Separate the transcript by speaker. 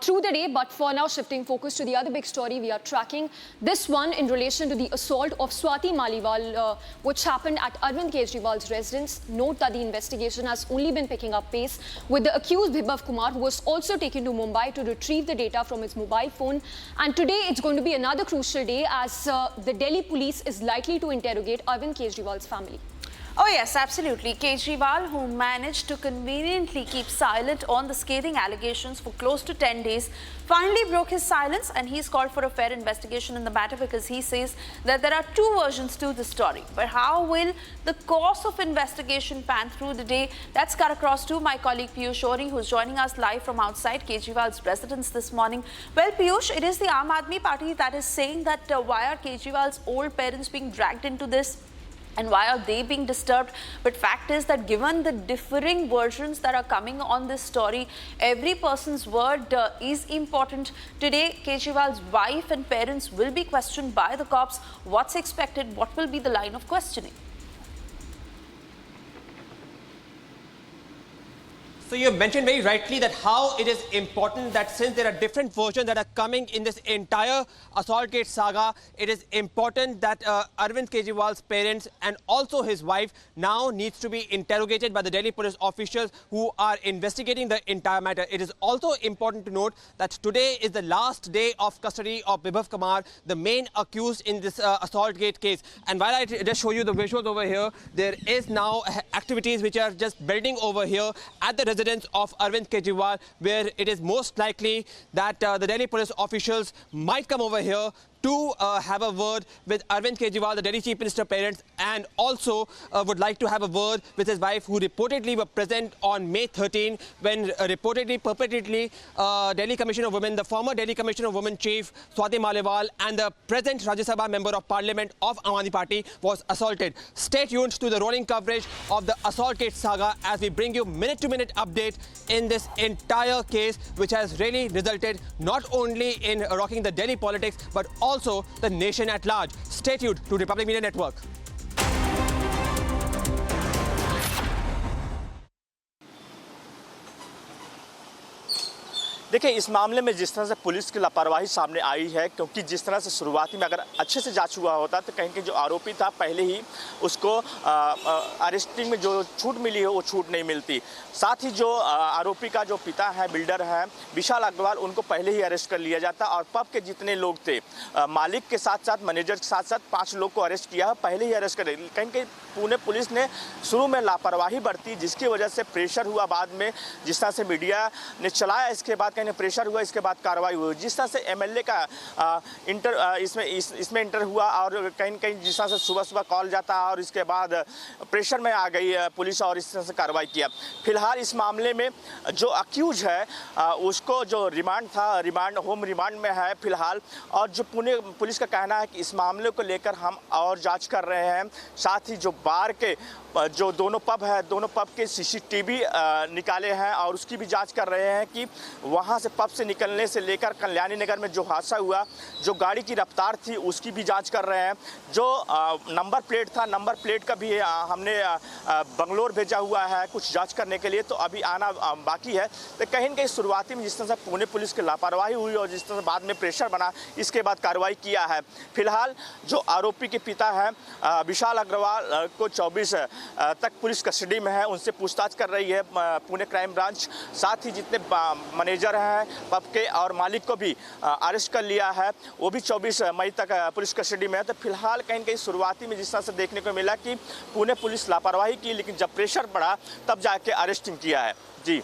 Speaker 1: through the day. But for now, shifting focus to the other big story we are tracking, this one in relation to the assault of Swati Maliwal, which happened at Arvind Kejriwal's residence. Note that the investigation has only been picking up pace, with the accused Bibhav Kumar, who was also taken to Mumbai to retrieve the data from his mobile phone. And today it's going to be another crucial day, as the Delhi police is likely to interrogate Arvind Kejriwal's family.
Speaker 2: Oh yes, absolutely. Kejriwal, who managed to conveniently keep silent on the scathing allegations for close to 10 days, finally broke his silence, and he's called for a fair investigation in the matter because he says that there are two versions to the story. But how will the course of investigation pan through the day? That's cut across to my colleague Piyush Ohri, who's joining us live from outside Kejriwal's residence this morning. Well, Piyush, it is the Aam Aadmi Party that is saying that why are Kejriwal's old parents being dragged into this? And why are they being disturbed? But fact is that given the differing versions that are coming on this story, every person's word is important. Today, Kejriwal's wife and parents will be questioned by the cops. What's expected? What will be the line of questioning?
Speaker 3: So you mentioned very rightly that how it is important that since there are different versions that are coming in this entire Assaultgate saga, it is important that Arvind Kejriwal's parents and also his wife now needs to be interrogated by the Delhi police officials who are investigating the entire matter. It is also important to note that today is the last day of custody of Bibhav Kumar, the main accused in this Assaultgate case. And while I just show you the visuals over here, there is now activities which are just building over here at the residence of Arvind Kejriwal, where it is most likely that the Delhi police officials might come over here to have a word with Arvind Kejriwal, the Delhi Chief Minister parents, and also would like to have a word with his wife, who reportedly were present on May 13 when reportedly, perpetually, Delhi Commissioner of Women, the former Delhi Commissioner of Women Chief Swati Maliwal, and the present Rajya Sabha member of Parliament of Aam Aadmi Party was assaulted. Stay tuned to the rolling coverage of the Assaultgate saga as we bring you minute-to-minute update in this entire case, which has really resulted not only in rocking the Delhi politics, but also the nation at large. Stay tuned to Republic Media Network.
Speaker 4: देखिए, इस मामले में जिस तरह से police की लापरवाही सामने आई है, क्योंकि जिस तरह से शुरुआती में अगर अच्छे से जांच हुआ होता तो कहीं के जो आरोपी था पहले ही उसको अरेस्टिंग में जो छूट मिली है वो छूट नहीं मिलती। साथ ही जो आरोपी का जो पिता है, बिल्डर है विशाल अग्रवाल, उनको पहले ही अरेस्ट कर लिया जाता और पब के जितने लोग थे, मालिक के साथ साथ मैनेजर के साथ साथ 5 लोग को अरेस्ट किया है, पहले ही अरेस्ट कर। कहीं कहीं पुणे पुलिस ने शुरू में लापरवाही बरती, जिसकी वजह से प्रेशर हुआ बाद में, जिस तरह से मीडिया ने चलाया, इसके बाद कहीं प्रेशर हुआ, इसके बाद कार्रवाई हुई। जिस तरह से एमएलए का इसमें इंटर हुआ और कहीं कहीं जिस तरह से सुबह सुबह कॉल जाता और इसके बाद प्रेशर में आ गई पुलिस और इस तरह से कार्रवाई किया। फिलहाल इस मामले में जो अक्यूज है उसको जो रिमांड था, होम रिमांड में है फिलहाल। और जो पुणे पुलिस का कहना है कि इस मामले को लेकर हम और जांच कर रहे हैं। साथ ही जो बार के जो दोनों पब है, दोनों पब के सीसीटीवी निकाले हैं और उसकी भी जांच कर रहे हैं कि वहां से पब से निकलने से लेकर कल्याणी नगर में जो हादसा हुआ, जो गाड़ी की रफ्तार थी, उसकी भी जांच कर रहे हैं। जो नंबर प्लेट था, नंबर प्लेट का भी हमने बंगलोर भेजा हुआ है कुछ जांच करने के लिए, तो अभी आना बाकी है। तो कहीं न कहीं शुरुआती में जिस तरह से पुणे पुलिस की लापरवाही हुई और जिस तरह से बाद में प्रेशर बना, इसके बाद कार्रवाई किया है। फिलहाल जो आरोपी के पिता हैं विशाल अग्रवाल को 24 तक पुलिस कस्टडी में है, उनसे पूछताछ कर रही है पुणे क्राइम ब्रांच। साथ ही जितने मैनेजर हैं पब के और मालिक को भी अरेस्ट कर लिया है, वो भी 24 मई तक पुलिस कस्टडी में है। तो फिलहाल कहीं न कहीं शुरुआती में जिस तरह से देखने को मिला कि पुणे पुलिस लापरवाही की, लेकिन जब प्रेशर बढ़ा तब जाके अरेस्टिंग किया है। जी।